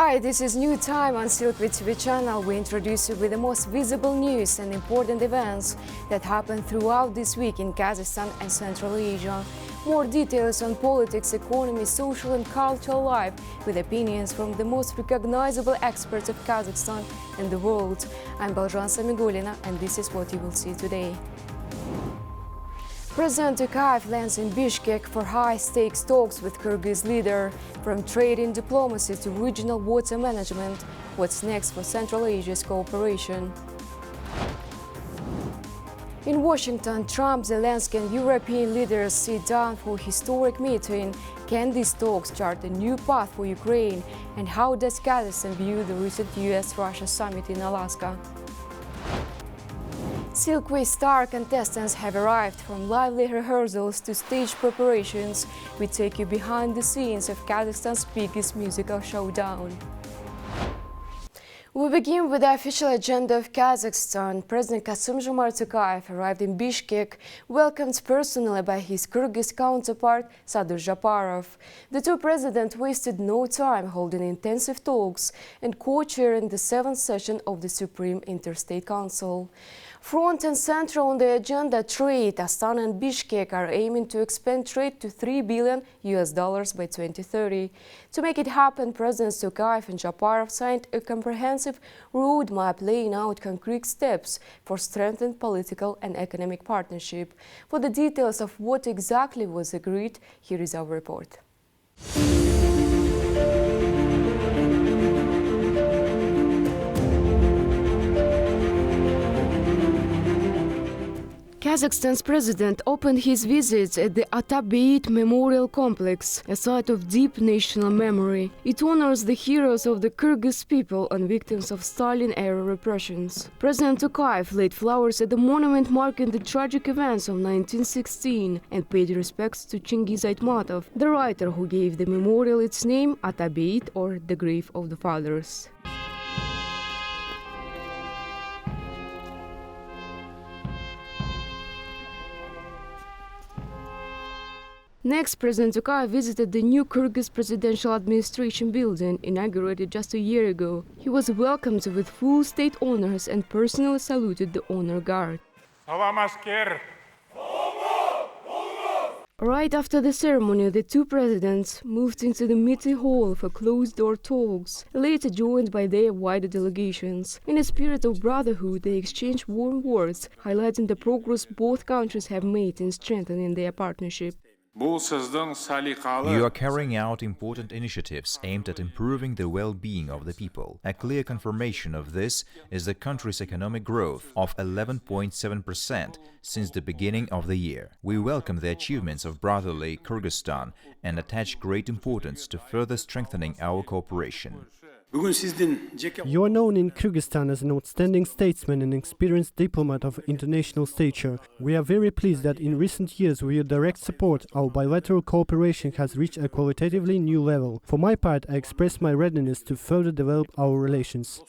Hi, this is New Time on Silkwood TV channel. We introduce you with the most visible news and important events that happened throughout this week in Kazakhstan and Central Asia. More details on politics, economy, social and cultural life with opinions from the most recognizable experts of Kazakhstan and the world. I'm Baljan Samigulina and this is what you will see today. President Tokayev lands in Bishkek for high-stakes talks with Kyrgyz leader. From trade and diplomacy to regional water management, what's next for Central Asia's cooperation? In Washington, Trump, Zelensky and European leaders sit down for a historic meeting. Can these talks chart a new path for Ukraine? And how does Kazakhstan view the recent US-Russia summit in Alaska? Silkwood star contestants have arrived from lively rehearsals to stage preparations. We take you behind the scenes of Kazakhstan's biggest musical showdown. We begin with the official agenda of Kazakhstan. President Kassym-Jomart Tokayev arrived in Bishkek, welcomed personally by his Kyrgyz counterpart Sadur Japarov. The two presidents wasted no time holding intensive talks and co-chairing the 7th session of the Supreme Interstate Council. Front and central on the agenda, trade. Astana and Bishkek are aiming to expand trade to $3 billion by 2030. To make it happen, Presidents Tokayev and Japarov signed a comprehensive roadmap laying out concrete steps for strengthened political and economic partnership. For the details of what exactly was agreed, here is our report. Kazakhstan's president opened his visits at the Atabeyit Memorial Complex, a site of deep national memory. It honors the heroes of the Kyrgyz people and victims of Stalin-era repressions. President Tokayev laid flowers at the monument marking the tragic events of 1916 and paid respects to Chingiz Aytmatov, the writer who gave the memorial its name, Atabeyit, or the Grave of the Fathers. Next, President Tokayev visited the new Kyrgyz presidential administration building, inaugurated just a year ago. He was welcomed with full state honors and personally saluted the honor guard. Right after the ceremony, the two presidents moved into the meeting hall for closed-door talks, later joined by their wider delegations. In a spirit of brotherhood, they exchanged warm words, highlighting the progress both countries have made in strengthening their partnership. You are carrying out important initiatives aimed at improving the well-being of the people. A clear confirmation of this is the country's economic growth of 11.7% since the beginning of the year. We welcome the achievements of brotherly Kyrgyzstan and attach great importance to further strengthening our cooperation. You are known in Kyrgyzstan as an outstanding statesman and experienced diplomat of international stature. We are very pleased that in recent years, with your direct support, our bilateral cooperation has reached a qualitatively new level. For my part, I express my readiness to further develop our relations.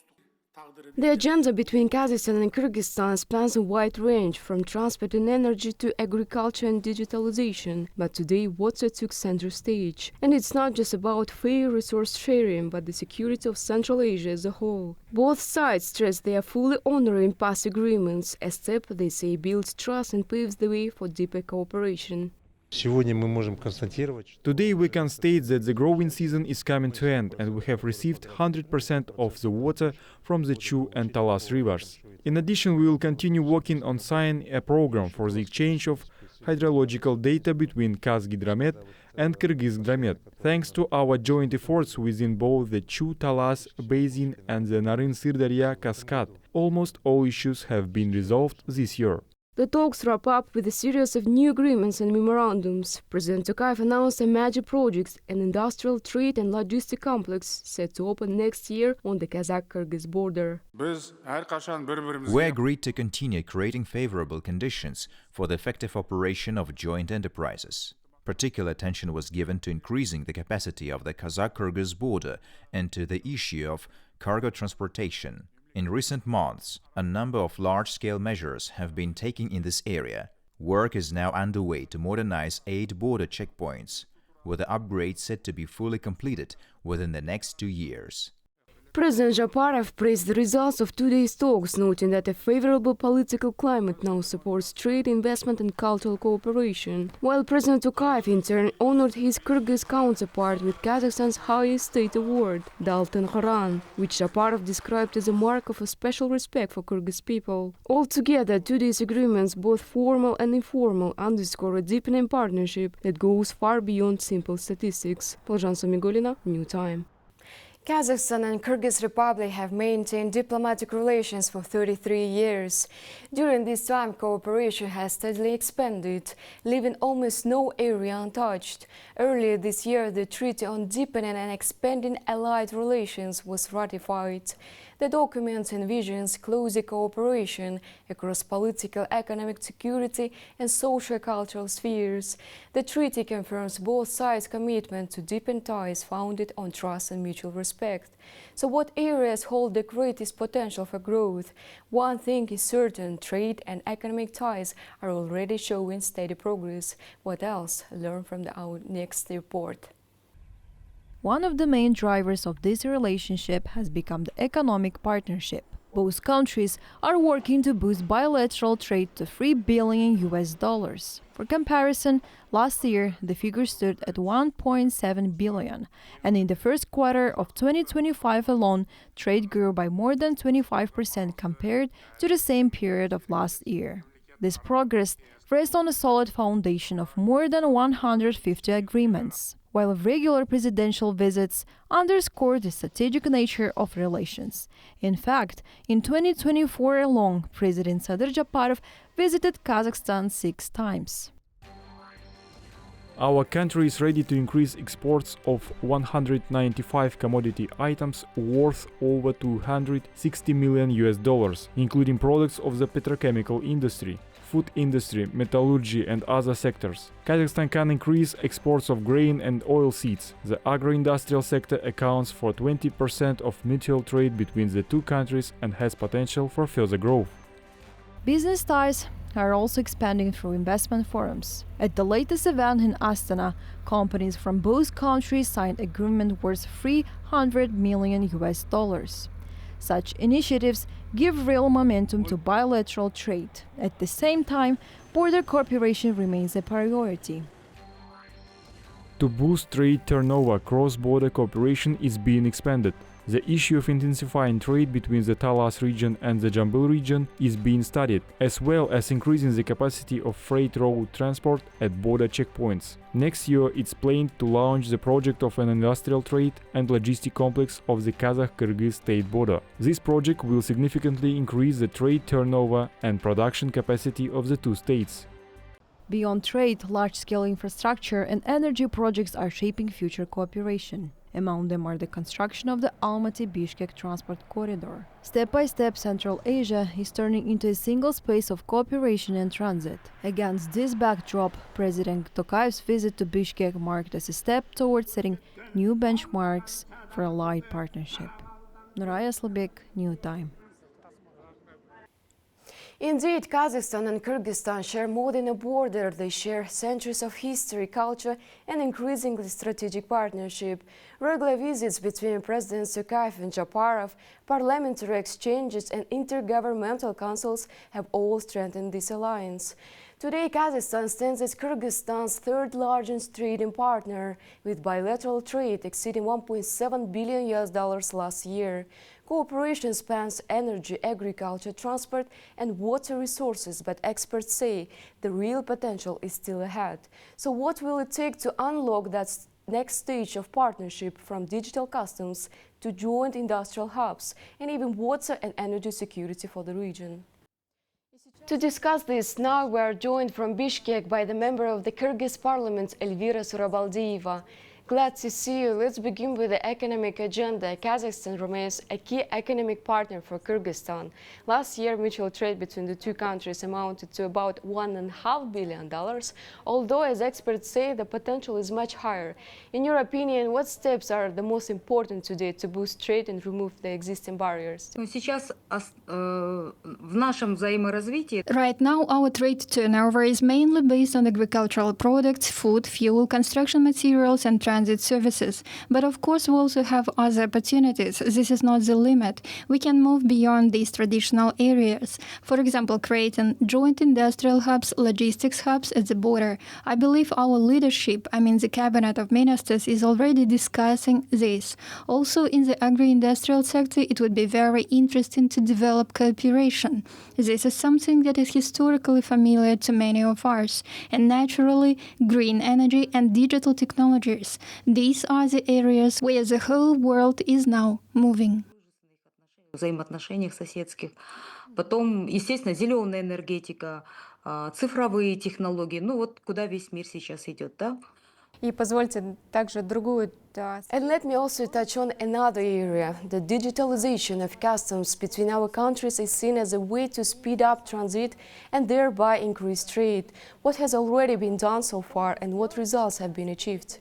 The agenda between Kazakhstan and Kyrgyzstan spans a wide range, from transport and energy to agriculture and digitalization. But today, water took center stage. And it's not just about fair resource sharing, but the security of Central Asia as a whole. Both sides stress they are fully honoring past agreements, a step, they say, builds trust and paves the way for deeper cooperation. Today we can state that the growing season is coming to an end and we have received 100% of the water from the Chu and Talas rivers. In addition, we will continue working on signing a program for the exchange of hydrological data between Kazgidromet and Kyrgyzgidromet. Thanks to our joint efforts within both the Chu-Talas basin and the Naren-Sirdarya cascade, almost all issues have been resolved this year. The talks wrap up with a series of new agreements and memorandums. President Tokayev announced a major project, an industrial trade and logistic complex set to open next year on the Kazakh-Kyrgyz border. We agreed to continue creating favorable conditions for the effective operation of joint enterprises. Particular attention was given to increasing the capacity of the Kazakh-Kyrgyz border and to the issue of cargo transportation. In recent months, a number of large-scale measures have been taken in this area. Work is now underway to modernize 8 border checkpoints, with the upgrades set to be fully completed within the next 2 years. President Japarov praised the results of today's talks, noting that a favorable political climate now supports trade, investment and cultural cooperation, while President Tokayev in turn honored his Kyrgyz counterpart with Kazakhstan's highest state award, Dalton Kharan, which Japarov described as a mark of a special respect for Kyrgyz people. Altogether, today's agreements, both formal and informal, underscore a deepening partnership that goes far beyond simple statistics. Polzhan Somigolina, New Time. Kazakhstan and Kyrgyz Republic have maintained diplomatic relations for 33 years. During this time, cooperation has steadily expanded, leaving almost no area untouched. Earlier this year, the Treaty on Deepening and Expanding Allied Relations was ratified. The document envisions closer cooperation across political, economic, security and socio-cultural spheres. The treaty confirms both sides' commitment to deepen ties founded on trust and mutual respect. So what areas hold the greatest potential for growth? One thing is certain, trade and economic ties are already showing steady progress. What else? Learn from our next report. One of the main drivers of this relationship has become the economic partnership. Both countries are working to boost bilateral trade to $3 billion. For comparison, last year the figure stood at $1.7 billion, and in the first quarter of 2025 alone, trade grew by more than 25% compared to the same period of last year. This progress rests on a solid foundation of more than 150 agreements, while regular presidential visits underscore the strategic nature of relations. In fact, in 2024 alone, President Sadyr Japarov visited Kazakhstan 6 times. Our country is ready to increase exports of 195 commodity items worth over $260 million, including products of the petrochemical industry, food industry, metallurgy and other sectors. Kazakhstan can increase exports of grain and oilseeds. The agro-industrial sector accounts for 20% of mutual trade between the two countries and has potential for further growth. Business ties are also expanding through investment forums. At the latest event in Astana, companies from both countries signed agreement worth $300 million. Such initiatives give real momentum to bilateral trade. At the same time, border cooperation remains a priority. To boost trade turnover, cross-border cooperation is being expanded. The issue of intensifying trade between the Talas region and the Jambul region is being studied, as well as increasing the capacity of freight road transport at border checkpoints. Next year, it's planned to launch the project of an industrial trade and logistic complex of the Kazakh-Kyrgyz state border. This project will significantly increase the trade turnover and production capacity of the two states. Beyond trade, large-scale infrastructure and energy projects are shaping future cooperation. Among them are the construction of the Almaty-Bishkek transport corridor. Step by step, Central Asia is turning into a single space of cooperation and transit. Against this backdrop, President Tokayev's visit to Bishkek marked as a step towards setting new benchmarks for allied partnership. Nuraya Slabek, New Time. Indeed, Kazakhstan and Kyrgyzstan share more than a border. They share centuries of history, culture, and increasingly strategic partnership. Regular visits between Presidents Tokayev and Japarov, parliamentary exchanges, and intergovernmental councils have all strengthened this alliance. Today, Kazakhstan stands as Kyrgyzstan's third largest trading partner, with bilateral trade exceeding $1.7 billion last year. Cooperation spans energy, agriculture, transport, and water resources, but experts say the real potential is still ahead. So what will it take to unlock that next stage of partnership, from digital customs to joint industrial hubs, and even water and energy security for the region? To discuss this, now we are joined from Bishkek by the member of the Kyrgyz parliament, Elvira Surabaldiyeva. Glad to see you. Let's begin with the economic agenda. Kazakhstan remains a key economic partner for Kyrgyzstan. Last year, mutual trade between the two countries amounted to about $1.5 billion, although, as experts say, the potential is much higher. In your opinion, what steps are the most important today to boost trade and remove the existing barriers? Right now, our trade turnover is mainly based on agricultural products, food, fuel, construction materials, and transport transit services. But of course, we also have other opportunities. This is not the limit. We can move beyond these traditional areas. For example, creating joint industrial hubs, logistics hubs at the border. I believe our leadership, the Cabinet of Ministers, is already discussing this. Also, in the agri-industrial sector, it would be very interesting to develop cooperation. This is something that is historically familiar to many of us. And naturally, green energy and digital technologies. These are the areas where the whole world is now moving. Взаимоотношениях соседских. Потом, естественно, зеленая энергетика, цифровые технологии. Куда весь мир сейчас идет, да? И позвольте также другую. And let me also touch on another area. The digitalization of customs between our countries is seen as a way to speed up transit and thereby increase trade. What has already been done so far and what results have been achieved?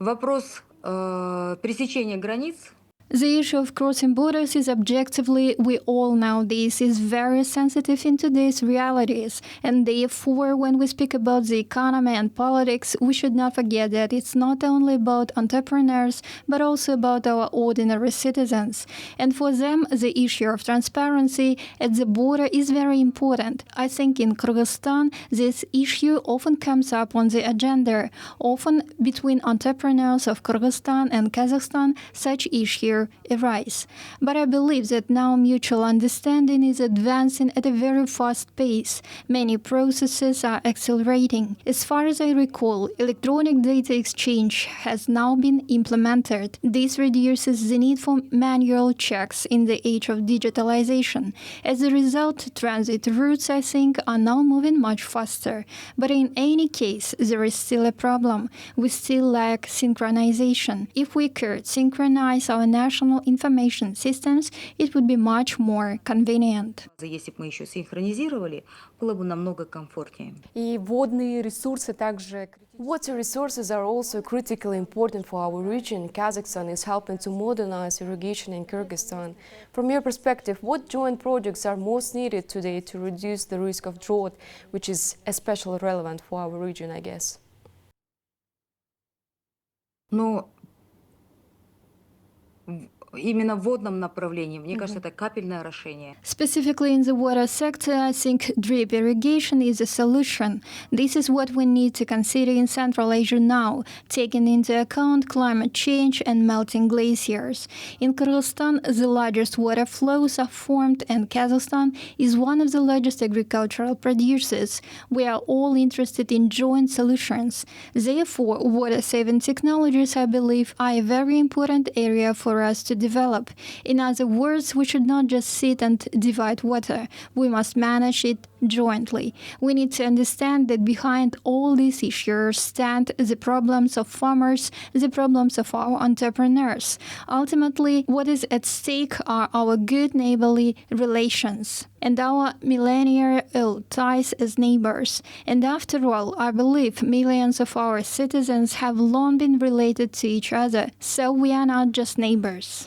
Вопрос пересечения границ. The issue of crossing borders is objectively, we all know this, is very sensitive in today's realities. And therefore, when we speak about the economy and politics, we should not forget that it's not only about entrepreneurs, but also about our ordinary citizens. And for them, the issue of transparency at the border is very important. I think in Kyrgyzstan, this issue often comes up on the agenda. Often between entrepreneurs of Kyrgyzstan and Kazakhstan, such issues arise. But I believe that now mutual understanding is advancing at a very fast pace. Many processes are accelerating. As far as I recall, electronic data exchange has now been implemented. This reduces the need for manual checks in the age of digitalization. As a result, transit routes, I think, are now moving much faster. But in any case, there is still a problem. We still lack synchronization. If we could synchronize our national information systems, it would be much more convenient. Если бы мы еще синхронизировали, было бы намного комфортнее. И водные ресурсы также. Water resources are also critically important for our region. Kazakhstan is helping to modernize irrigation in Kyrgyzstan. From your perspective, what joint projects are most needed today to reduce the risk of drought, which is especially relevant for our region, I guess? Именно в водном направлении, мне кажется, это капельное орошение. Specifically in the water sector, I think drip irrigation is a solution. This is what we need to consider in Central Asia now, taking into account climate change and melting glaciers. In Kyrgyzstan, the largest water flows are formed, and Kazakhstan is one of the largest agricultural producers. We are all interested in joint solutions. Therefore, water-saving technologies, I believe, are a very important area for us to develop. In other words, we should not just sit and divide water. We must manage it jointly. We need to understand that behind all these issues stand the problems of farmers, the problems of our entrepreneurs. Ultimately, what is at stake are our good neighborly relations and our millennia-old ties as neighbors. And after all, I believe millions of our citizens have long been related to each other, so we are not just neighbors.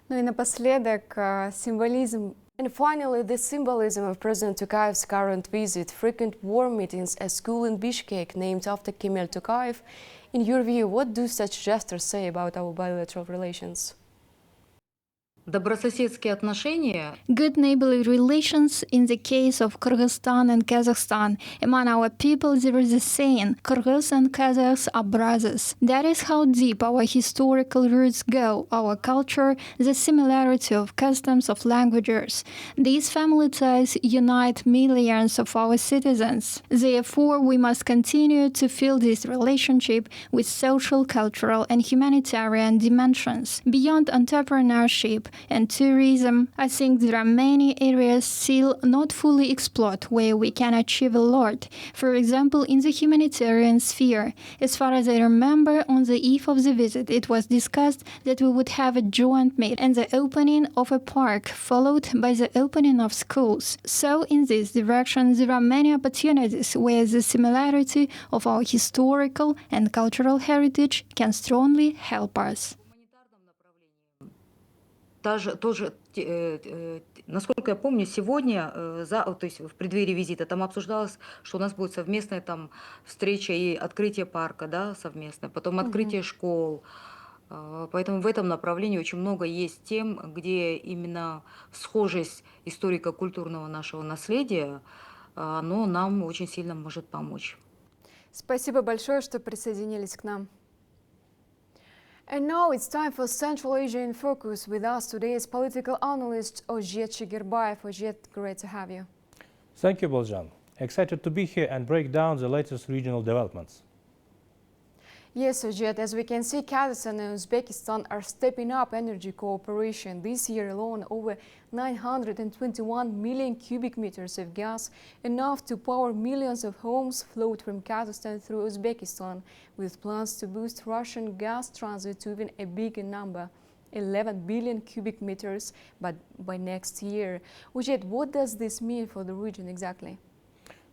Ну и напоследок символизм. And finally, the symbolism of President Tokayev's current visit, frequent war meetings, a school in Bishkek named after Kemal Tokayev. In your view, what do such gestures say about our bilateral relations? Добрососедские отношения. Good neighborly relations in the case of Kyrgyzstan and Kazakhstan. Among our people, there is a saying, Kyrgyz and Kazakhs are brothers. That is how deep our historical roots go, our culture, the similarity of customs, of languages. These family ties unite millions of our citizens. Therefore, we must continue to fill this relationship with social, cultural, and humanitarian dimensions. Beyond entrepreneurship and tourism, I think there are many areas still not fully explored where we can achieve a lot. For example, in the humanitarian sphere. As far as I remember, on the eve of the visit, it was discussed that we would have a joint meet and the opening of a park, followed by the opening of schools. So in this direction, there are many opportunities where the similarity of our historical and cultural heritage can strongly help us. Насколько я помню, сегодня, то есть в преддверии визита, там обсуждалось, что у нас будет совместная там встреча и открытие парка, да, совместное, потом открытие школ. Поэтому в этом направлении очень много есть тем, где именно схожесть историко-культурного нашего наследия, оно нам очень сильно может помочь. Спасибо большое, что присоединились к нам. And now it's time for Central Asia in Focus. With us today is political analyst Ozhet Shigirbayev. Ozhet, great to have you. Thank you, Boljan. Excited to be here and break down the latest regional developments. Yes, Ozhet, as we can see, Kazakhstan and Uzbekistan are stepping up energy cooperation. This year alone, over 921 million cubic meters of gas, enough to power millions of homes, flowed from Kazakhstan through Uzbekistan, with plans to boost Russian gas transit to even a bigger number, 11 billion cubic meters, but by next year. Ozhet, what does this mean for the region exactly?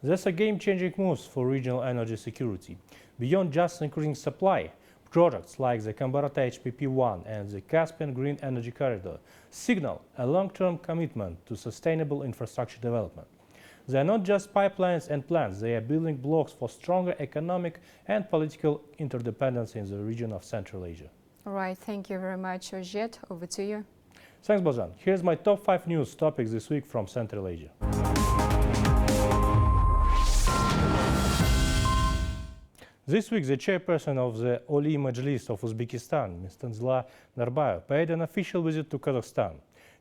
That's a game-changing move for regional energy security. Beyond just increasing supply, projects like the Kambarata HPP-1 and the Caspian Green Energy Corridor signal a long-term commitment to sustainable infrastructure development. They are not just pipelines and plants, they are building blocks for stronger economic and political interdependence in the region of Central Asia. All right, thank you very much, Ozhet. Over to you. Thanks, Boljan. Here's my top 5 news topics this week from Central Asia. This week, the chairperson of the Oli Majlis of Uzbekistan, Ms. Tanzila Narbaeva, paid an official visit to Kazakhstan.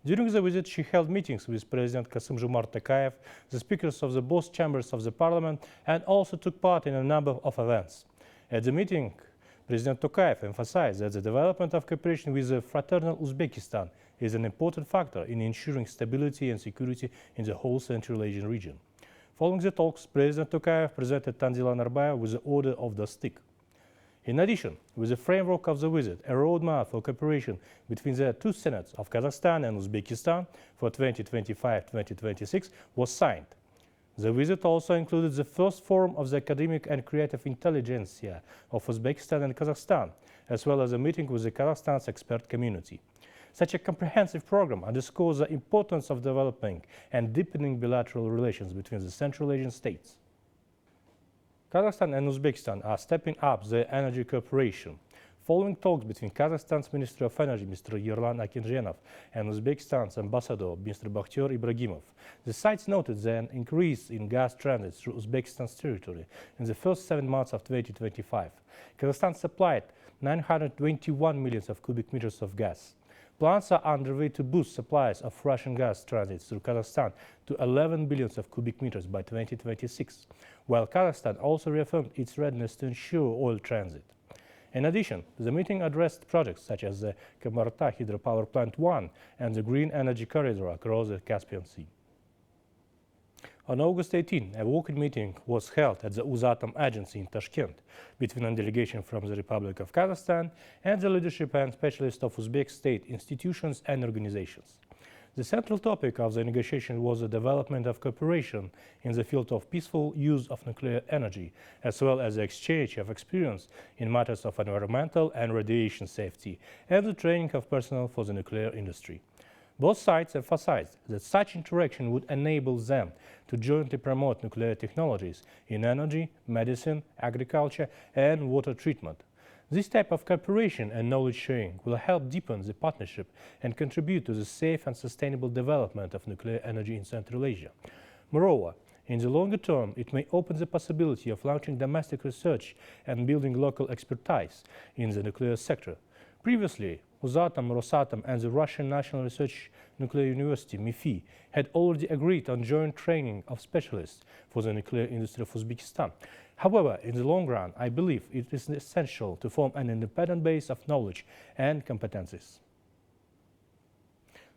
During the visit, she held meetings with President Kassym-Jomart Tokayev, the speakers of the both chambers of the parliament, and also took part in a number of events. At the meeting, President Tokayev emphasized that the development of cooperation with the fraternal Uzbekistan is an important factor in ensuring stability and security in the whole Central Asian region. Following the talks, President Tokayev presented Tanzila Narbaeva with the Order of the Stick. In addition, with the framework of the visit, a roadmap for cooperation between the two Senates of Kazakhstan and Uzbekistan for 2025-2026 was signed. The visit also included the first forum of the academic and creative intelligentsia of Uzbekistan and Kazakhstan, as well as a meeting with the Kazakhstan's expert community. Such a comprehensive program underscores the importance of developing and deepening bilateral relations between the Central Asian states. Kazakhstan and Uzbekistan are stepping up their energy cooperation. Following talks between Kazakhstan's Minister of Energy, Mr. Yerlan Akinzhenov, and Uzbekistan's Ambassador, Mr. Bakhtiyor Ibragimov, the sides noted an increase in gas transit through Uzbekistan's territory in the first 7 months of 2025. Kazakhstan supplied 921 million cubic meters of gas. Plans are underway to boost supplies of Russian gas transit through Kazakhstan to 11 billion cubic meters by 2026, while Kazakhstan also reaffirmed its readiness to ensure oil transit. In addition, the meeting addressed projects such as the Kambarata Hydropower Plant 1 and the Green Energy Corridor across the Caspian Sea. On August 18, a working meeting was held at the Uzatom Agency in Tashkent between a delegation from the Republic of Kazakhstan and the leadership and specialists of Uzbek state institutions and organizations. The central topic of the negotiation was the development of cooperation in the field of peaceful use of nuclear energy, as well as the exchange of experience in matters of environmental and radiation safety, and the training of personnel for the nuclear industry. Both sides emphasized that such interaction would enable them to jointly promote nuclear technologies in energy, medicine, agriculture, and water treatment. This type of cooperation and knowledge sharing will help deepen the partnership and contribute to the safe and sustainable development of nuclear energy in Central Asia. Moreover, in the longer term, it may open the possibility of launching domestic research and building local expertise in the nuclear sector. Previously, Uzatom, Rosatom, and the Russian National Research Nuclear University, MIFI, had already agreed on joint training of specialists for the nuclear industry of Uzbekistan. However, in the long run, I believe it is essential to form an independent base of knowledge and competencies.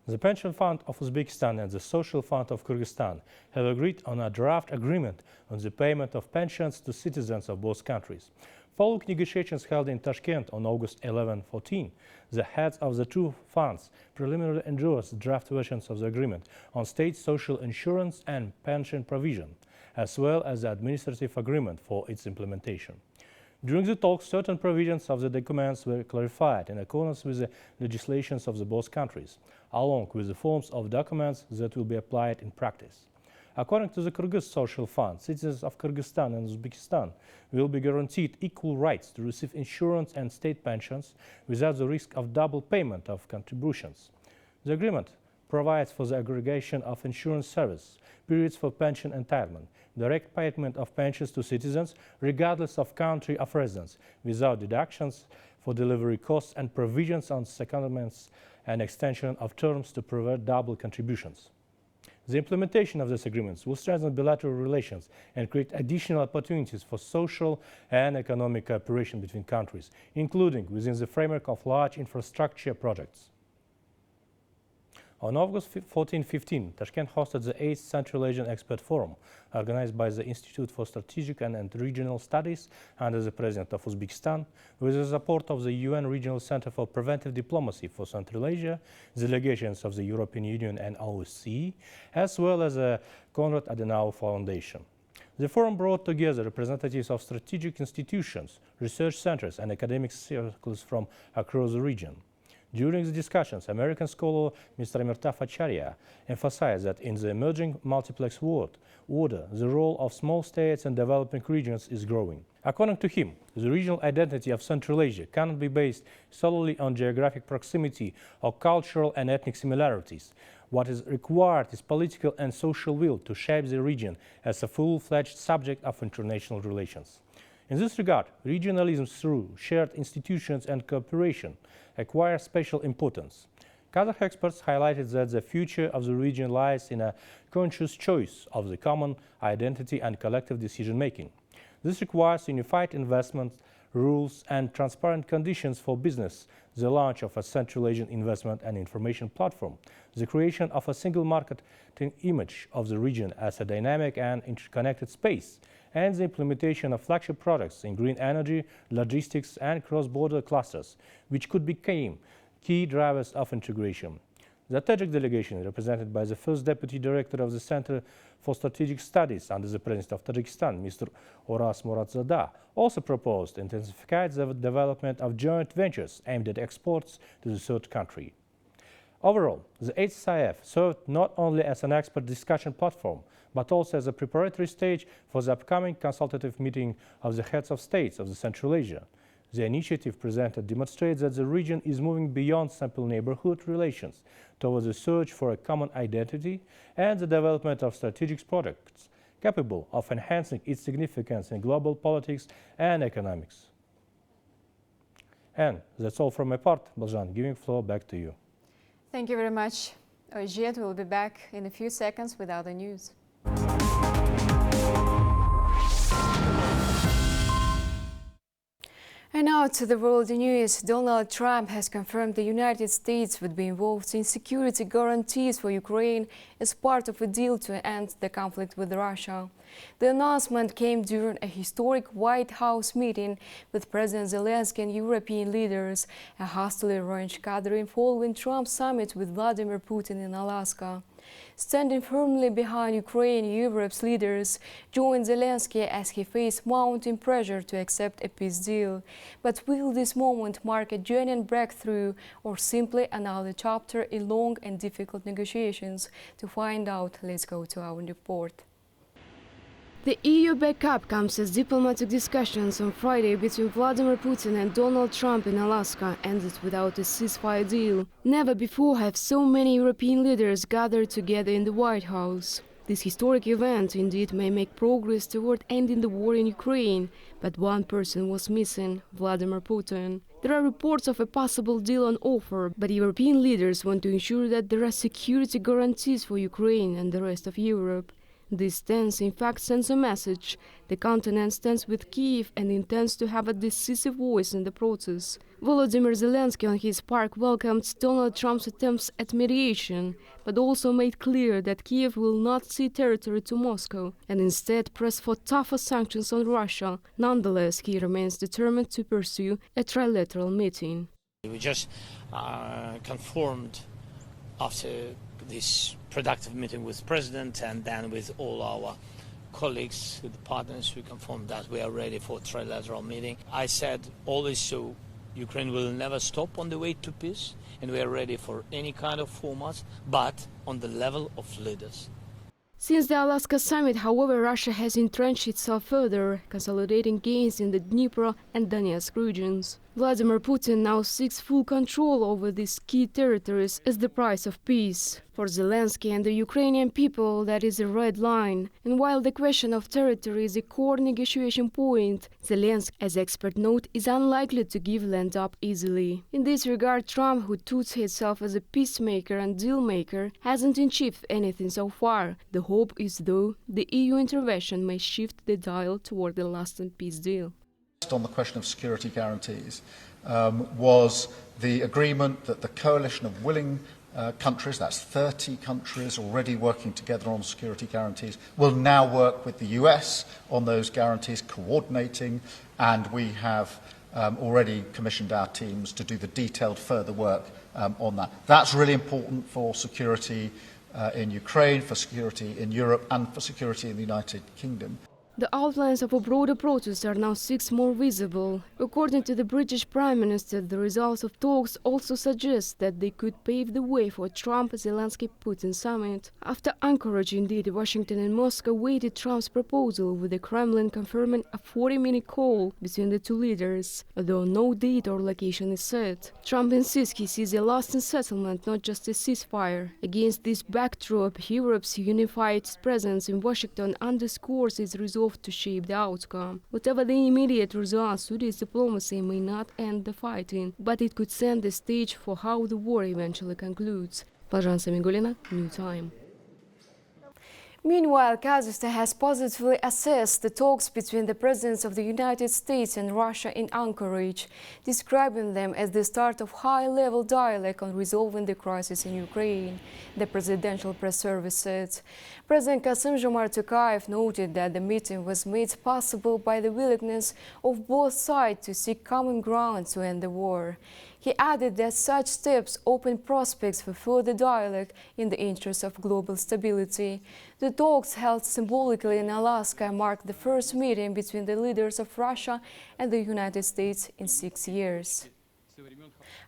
The Pension Fund of Uzbekistan and the Social Fund of Kyrgyzstan have agreed on a draft agreement on the payment of pensions to citizens of both countries. Following negotiations held in Tashkent on August 11-14, the heads of the two funds preliminarily endorsed draft versions of the agreement on state social insurance and pension provision, as well as the administrative agreement for its implementation. During the talks, certain provisions of the documents were clarified in accordance with the legislations of the both countries, along with the forms of documents that will be applied in practice. According to the Kyrgyz Social Fund, citizens of Kyrgyzstan and Uzbekistan will be guaranteed equal rights to receive insurance and state pensions without the risk of double payment of contributions. The agreement provides for the aggregation of insurance service, periods for pension entitlement, direct payment of pensions to citizens regardless of country of residence, without deductions for delivery costs, and provisions on secondments and extension of terms to prevent double contributions. The implementation of these agreements will strengthen bilateral relations and create additional opportunities for social and economic cooperation between countries, including within the framework of large infrastructure projects. On August 14-15, Tashkent hosted the 8th Central Asian Expert Forum, organized by the Institute for Strategic and Regional Studies under the President of Uzbekistan, with the support of the UN Regional Center for Preventive Diplomacy for Central Asia, the delegations of the European Union and OSCE, as well as the Konrad Adenauer Foundation. The forum brought together representatives of strategic institutions, research centers, and academic circles from across the region. During the discussions, American scholar Mr. Amirtaf Acharya emphasized that in the emerging multiplex world order, the role of small states and developing regions is growing. According to him, the regional identity of Central Asia cannot be based solely on geographic proximity or cultural and ethnic similarities. What is required is political and social will to shape the region as a full-fledged subject of international relations. In this regard, regionalism through shared institutions and cooperation acquire special importance. Kazakh experts highlighted that the future of the region lies in a conscious choice of the common identity and collective decision-making. This requires unified investment rules and transparent conditions for business, the launch of a Central Asian investment and information platform, the creation of a single market image of the region as a dynamic and interconnected space, and the implementation of flagship products in green energy, logistics, and cross-border clusters, which could become key drivers of integration. The Tajik delegation, represented by the first Deputy Director of the Center for Strategic Studies under the President of Tajikistan, Mr. Oras Muratzada, also proposed to intensify the development of joint ventures aimed at exports to the third country. Overall, the 8th CIF served not only as an expert discussion platform, but also as a preparatory stage for the upcoming consultative meeting of the heads of states of the Central Asia. The initiative presented demonstrates that the region is moving beyond simple neighborhood relations towards the search for a common identity and the development of strategic projects capable of enhancing its significance in global politics and economics. And that's all from my part. Baljan, giving the floor back to you. Thank you very much, Ojit. We'll be back in a few seconds with other news. And now to the world news. Donald Trump has confirmed the United States would be involved in security guarantees for Ukraine as part of a deal to end the conflict with Russia. The announcement came during a historic White House meeting with President Zelensky and European leaders, a hastily arranged gathering following Trump's summit with Vladimir Putin in Alaska. Standing firmly behind Ukraine, Europe's leaders joined Zelensky as he faced mounting pressure to accept a peace deal. But will this moment mark a genuine breakthrough or simply another chapter in long and difficult negotiations? To find out, let's go to our report. The EU backup comes as diplomatic discussions on Friday between Vladimir Putin and Donald Trump in Alaska ended without a ceasefire deal. Never before have so many European leaders gathered together in the White House. This historic event indeed may make progress toward ending the war in Ukraine, but one person was missing, Vladimir Putin. There are reports of a possible deal on offer, but European leaders want to ensure that there are security guarantees for Ukraine and the rest of Europe. This stance, in fact, sends a message. The continent stands with Kyiv and intends to have a decisive voice in the process. Volodymyr Zelensky on his part welcomed Donald Trump's attempts at mediation, but also made clear that Kyiv will not cede territory to Moscow and instead press for tougher sanctions on Russia. Nonetheless, he remains determined to pursue a trilateral meeting. We just confirmed after this productive meeting with the President and then with all our colleagues, with the partners, we confirmed that we are ready for a trilateral meeting. I said always so, Ukraine will never stop on the way to peace, and we are ready for any kind of formats, but on the level of leaders. Since the Alaska summit, however, Russia has entrenched itself further, consolidating gains in the Dnipro and Donetsk regions. Vladimir Putin now seeks full control over these key territories as the price of peace. For Zelensky and the Ukrainian people, that is a red line. And while the question of territory is a core negotiation point, Zelensky, as experts note, is unlikely to give land up easily. In this regard, Trump, who touts himself as a peacemaker and deal maker, hasn't achieved anything so far. The hope is, though, the EU intervention may shift the dial toward a lasting peace deal. On the question of security guarantees was the agreement that the coalition of willing countries, that's 30 countries already working together on security guarantees, will now work with the US on those guarantees, coordinating, and we have already commissioned our teams to do the detailed further work on that. That's really important for security in Ukraine, for security in Europe, and for security in the United Kingdom. The outlines of a broader protest are now 6 more visible. According to the British Prime Minister, the results of talks also suggest that they could pave the way for Trump-Zelensky-Putin summit. After Anchorage, indeed, Washington and Moscow weighted Trump's proposal, with the Kremlin confirming a 40-minute call between the two leaders, although no date or location is set. Trump insists he sees a lasting settlement, not just a ceasefire. Against this backdrop, Europe's unified presence in Washington underscores its resolve to shape the outcome. Whatever the immediate result, Swedish diplomacy may not end the fighting, but it could set the stage for how the war eventually concludes. Blažana Samigulina, New Time. Meanwhile, Kazakhstan has positively assessed the talks between the presidents of the United States and Russia in Anchorage, describing them as the start of high-level dialogue on resolving the crisis in Ukraine, the presidential press service said. President Kassym-Jomart Tokayev noted that the meeting was made possible by the willingness of both sides to seek common ground to end the war. He added that such steps open prospects for further dialogue in the interest of global stability. The talks held symbolically in Alaska marked the first meeting between the leaders of Russia and the United States in 6 years.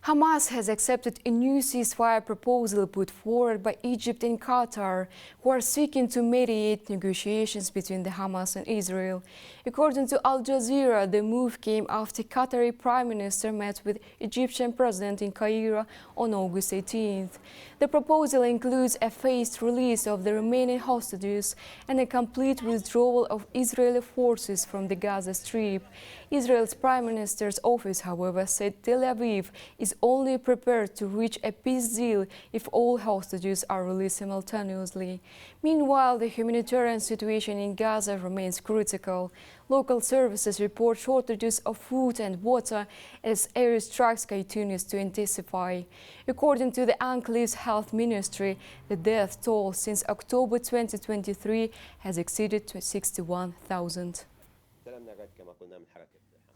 Hamas has accepted a new ceasefire proposal put forward by Egypt and Qatar, who are seeking to mediate negotiations between the Hamas and Israel. According to Al Jazeera, the move came after Qatari Prime Minister met with Egyptian President in Cairo on August 18th. The proposal includes a phased release of the remaining hostages and a complete withdrawal of Israeli forces from the Gaza Strip. Israel's Prime Minister's office, however, said Tel Aviv is only prepared to reach a peace deal if all hostages are released simultaneously. Meanwhile, the humanitarian situation in Gaza remains critical. Local services report shortages of food and water as airstrikes continue to intensify. According to the enclave's health ministry, the death toll since October 2023 has exceeded 61,000.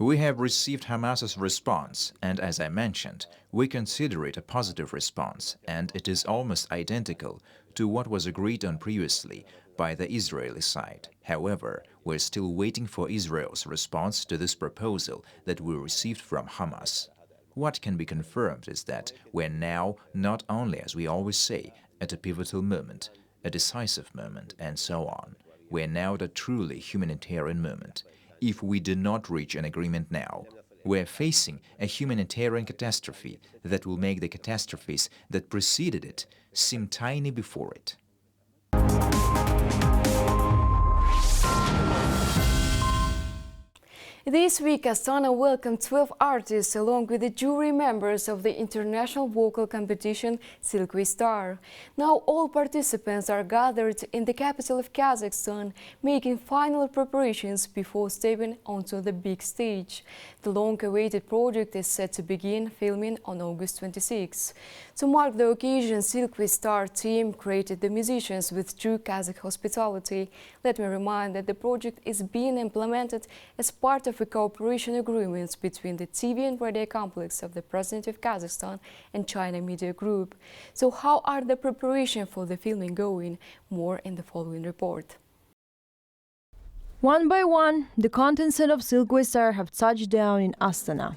We have received Hamas's response, and as I mentioned, we consider it a positive response, and it is almost identical to what was agreed on previously by the Israeli side. However, we're still waiting for Israel's response to this proposal that we received from Hamas. What can be confirmed is that we're now not only, as we always say, at a pivotal moment, a decisive moment, and so on. We're now at a truly humanitarian moment. If we do not reach an agreement now, we're facing a humanitarian catastrophe that will make the catastrophes that preceded it seem tiny before it. This week, Astana welcomed 12 artists along with the jury members of the international vocal competition Silky Star. Now all participants are gathered in the capital of Kazakhstan, making final preparations before stepping onto the big stage. The long-awaited project is set to begin filming on August 26. To mark the occasion, Silky Star team created the musicians with true Kazakh hospitality. Let me remind that the project is being implemented as part of a cooperation agreements between the TV and radio complex of the President of Kazakhstan and China Media Group. So how are the preparations for the filming going? More in the following report. One by one, the contents of Silkway Star have touched down in Astana.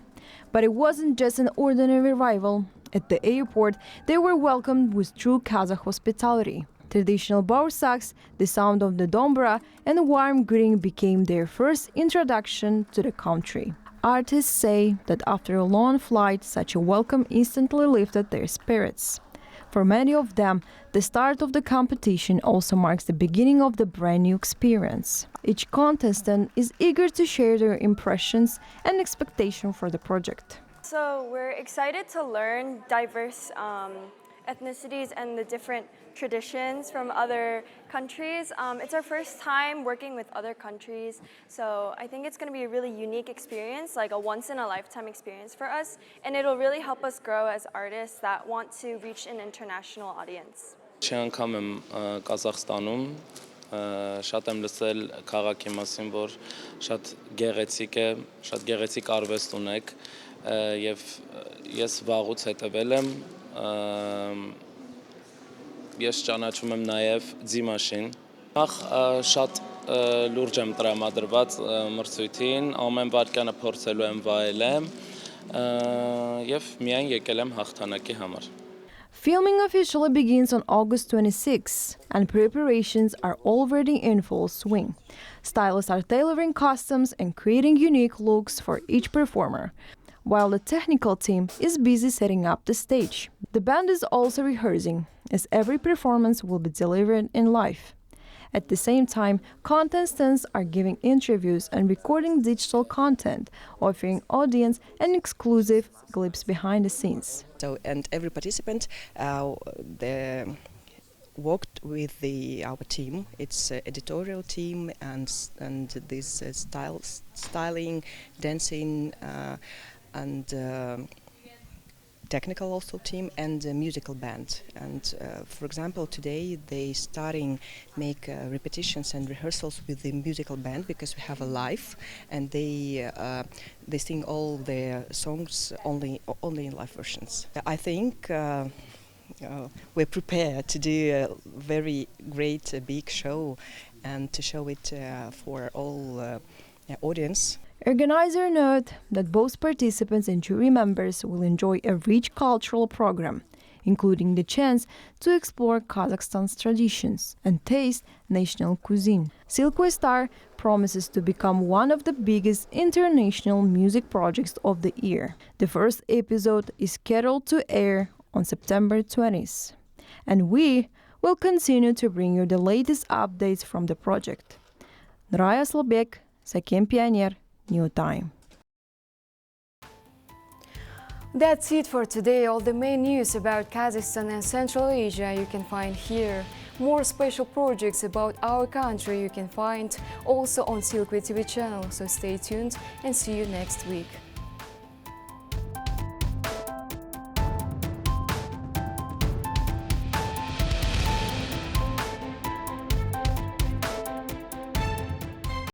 But it wasn't just an ordinary arrival. At the airport, they were welcomed with true Kazakh hospitality. Traditional baursaks, the sound of the dombra, and a warm greeting became their first introduction to the country. Artists say that after a long flight, such a welcome instantly lifted their spirits. For many of them, the start of the competition also marks the beginning of the brand new experience. Each contestant is eager to share their impressions and expectation for the project. So we're excited to learn diverse ethnicities and the different traditions from other countries. It's our first time working with other countries, so I think it's going to be a really unique experience, like a once-in-a-lifetime experience for us, and it'll really help us grow as artists that want to reach an international audience. Անգամ եմ Կազախստանում, շատ եմ լսել քաղաքի մասին, որ շատ գեղեցիկ է, շատ գեղեցիկ արվեստ ունեք, եւ ես վաղուց հետևել եմ, ես ճանաչում եմ նաև ձիմաշին։ Նախ շատ լուրջ եմ տրամադրված մրցույթին, ամեն վայրկյանը փորձելու եմ վայելեմ եւ միայն եկել եմ հաղթանակի համար։ Filming officially begins on August 26, and preparations are already in full swing. Stylists are tailoring costumes and creating unique looks for each performer, while the technical team is busy setting up the stage. The band is also rehearsing, as every performance will be delivered in live. At the same time, contestants are giving interviews and recording digital content, offering audience an exclusive glimpse behind the scenes. So, and every participant worked with our team. It's an editorial team and this styling, dancing, and technical also team and a musical band. And for example, today they starting make repetitions and rehearsals with the musical band because we have a live, and they sing all their songs only in live versions. I think we're prepared to do a very great big show and to show it for all audience. Organizers note that both participants and jury members will enjoy a rich cultural program, including the chance to explore Kazakhstan's traditions and taste national cuisine. Silkway Star promises to become one of the biggest international music projects of the year. The first episode is scheduled to air on September 20th, and we will continue to bring you the latest updates from the project. Nuraya Slobek, Sakem Pioneer, New Time. That's it for today. All the main news about Kazakhstan and Central Asia you can find here. More special projects about our country you can find also on Silkway TV channel. So stay tuned and see you next week.